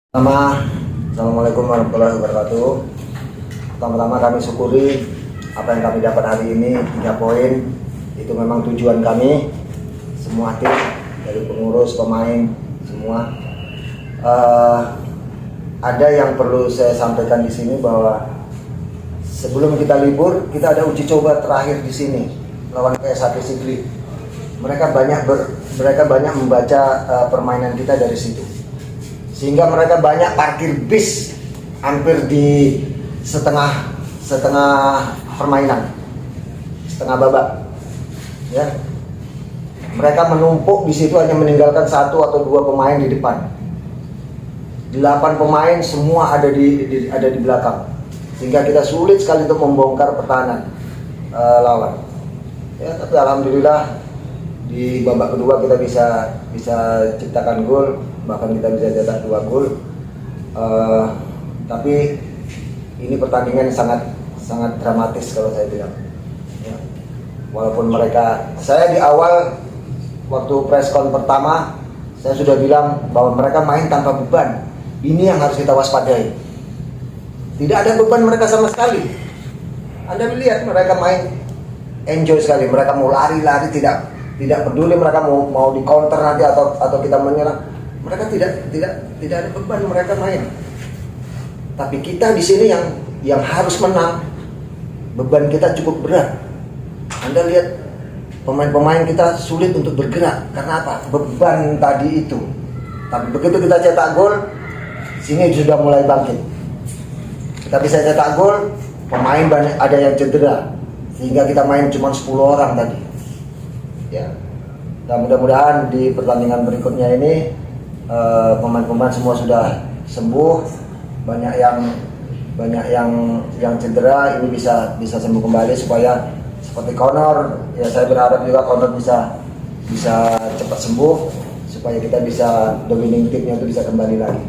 Assalamualaikum warahmatullahi wabarakatuh. Pertama-tama kami syukuri apa yang kami dapat hari ini, 3 poin. Itu memang tujuan kami, semua tim, dari pengurus, pemain, semua. Ada yang perlu saya sampaikan di sini bahwa sebelum kita libur, kita ada uji coba terakhir di sini lawan PS1 Sigli. Mereka banyak membaca permainan kita dari situ. Sehingga mereka banyak parkir bis hampir di setengah permainan, setengah babak. Ya. Mereka menumpuk di situ hanya meninggalkan 1 atau 2 pemain di depan. 8 pemain semua ada di belakang. Sehingga kita sulit sekali untuk membongkar pertahanan lawan. Ya, tapi alhamdulillah di babak kedua kita bisa ciptakan gol, bahkan kita bisa cetak 2 gol. Tapi ini pertandingan sangat dramatis kalau saya bilang. Ya. Walaupun saya di awal waktu press con pertama saya sudah bilang bahwa mereka main tanpa beban. Ini yang harus kita waspadai. Tidak ada beban mereka sama sekali. Anda melihat mereka main enjoy sekali. Mereka mau lari-lari, tidak peduli mereka mau di counter nanti atau kita menyerang. Mereka tidak ada beban, mereka main. Tapi kita di sini yang harus menang. Beban kita cukup berat. Anda lihat pemain-pemain kita sulit untuk bergerak karena apa? Beban tadi itu. Tapi begitu kita cetak gol, sini sudah mulai bangkit. Kita bisa cetak gol, pemain banyak ada yang cedera sehingga kita main cuma 10 orang tadi. Ya. Dan mudah-mudahan di pertandingan berikutnya ini pemain-pemain semua sudah sembuh, banyak yang cedera ini bisa sembuh kembali supaya seperti Connor, ya saya berharap juga Connor bisa cepat sembuh supaya kita bisa the winning teamnya itu bisa kembali lagi.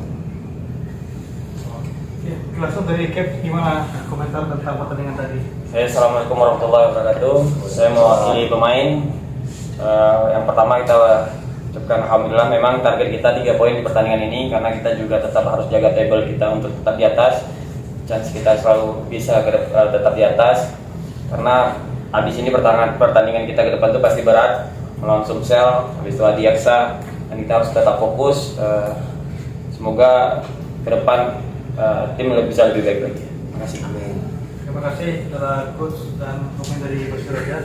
Langsung dari Cap, gimana komentar tentang pertandingan tadi? Assalamualaikum warahmatullahi wabarakatuh. Saya mewakili pemain. Yang pertama kita ucapkan alhamdulillah, memang target kita 3 poin di pertandingan ini karena kita juga tetap harus jaga table kita untuk tetap di atas. Chance kita selalu bisa tetap di atas karena habis ini pertandingan kita ke depan itu pasti berat, melawan Sumsel, habis itu Adiaksa, dan kita harus tetap fokus. Semoga ke depan tim bisa lebih baik lagi. Terima kasih. Amin. Terima kasih kepada coach dan pemain dari Persiraja.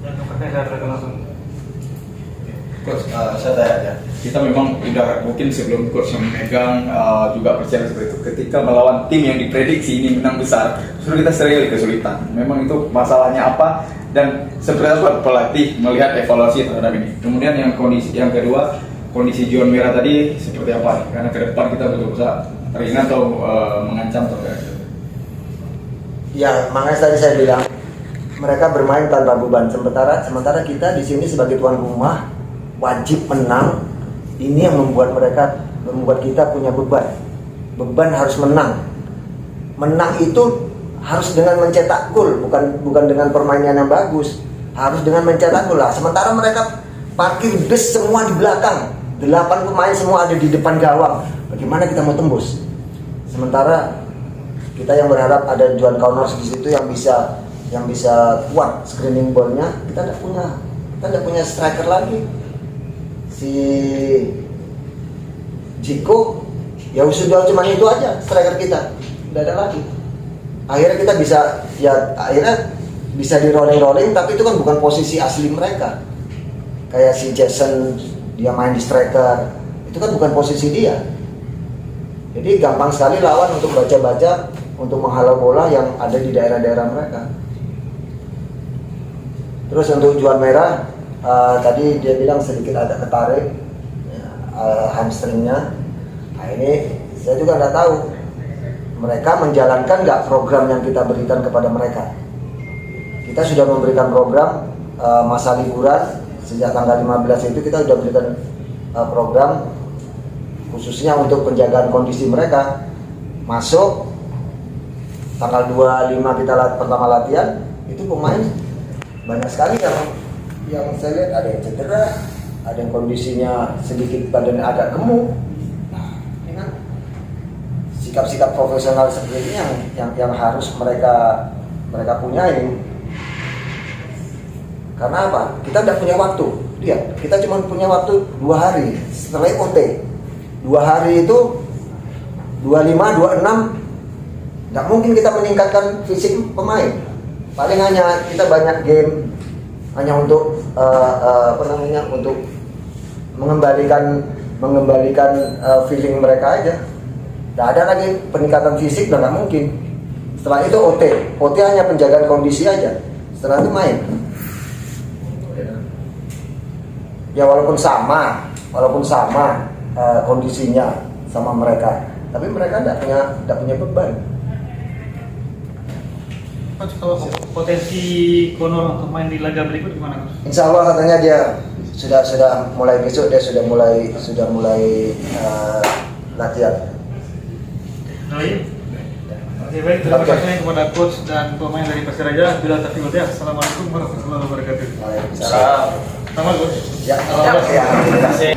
Yang keempat saya akan langsung. Coach, saya tanya ya. Kita memang udah mungkin sebelum coach yang memegang juga percaya seperti itu. Ketika melawan tim yang diprediksi ini menang besar, justru kita sering kesulitan. Memang itu masalahnya apa dan seperti apa pelatih melihat evaluasi terhadap ini. Kemudian yang kedua, kondisi John Merah tadi seperti apa? Karena ke depan kita betul-betul ringan atau mengancam terkait. Ya, makanya tadi saya bilang mereka bermain tanpa beban, sementara kita di sini sebagai tuan rumah wajib menang. Ini yang membuat kita punya beban. Beban harus menang. Menang itu harus dengan mencetak gol, bukan dengan permainan yang bagus. Harus dengan mencetak gol lah. Sementara mereka parkir bis semua di belakang. 8 pemain semua ada di depan gawang. Bagaimana kita mau tembus? Sementara kita yang berharap ada Juan Connors di situ yang bisa kuat screening ballnya. Kita tidak punya striker lagi. Si Jiko ya sudah cuma itu aja striker kita, tidak ada lagi. Akhirnya kita bisa di rolling tapi itu kan bukan posisi asli mereka. Kayak si Jason dia main di striker, itu kan bukan posisi dia. Jadi gampang sekali lawan untuk baca-baca, untuk menghalau bola yang ada di daerah-daerah mereka. Terus untuk Juan Merah, tadi dia bilang sedikit agak ketarik hamstringnya. Nah ini saya juga nggak tahu mereka menjalankan nggak program yang kita berikan kepada mereka. Kita sudah memberikan program masa liburan sejak tanggal 15 itu kita sudah berikan program khususnya untuk penjagaan kondisi mereka. Masuk tanggal 25 kita pertama latihan, itu pemain banyak sekali yang saya lihat ada yang cedera, ada yang kondisinya sedikit badannya agak gemuk. Nah, ini kan sikap-sikap profesional seperti ini yang harus mereka punyai. Karena apa? Kita tidak punya waktu. Lihat, kita cuma punya waktu 2 hari setelah OT. 2 hari itu 25, 26 nggak mungkin kita meningkatkan fisik pemain. Paling hanya kita banyak game hanya untuk untuk mengembalikan feeling mereka aja. Nggak ada lagi peningkatan fisik, dan nggak mungkin. Setelah itu OT hanya penjagaan kondisi aja. Setelah itu main. Ya walaupun sama kondisinya sama mereka, tapi mereka tidak punya beban. Coach, kalau potensi Konor untuk main di laga berikut gimana, Coach? Insya Allah katanya dia sudah mulai besok, dia sudah mulai latihan. Oke, baik, terima kasih kepada coach dan pemain dari Persiraja. Bila taufiq wal hidayah. Assalamualaikum warahmatullahi wabarakatuh. Waalaikumsalam. Sama, Coach. Ya, Salam. ya, ya. Terima kasih.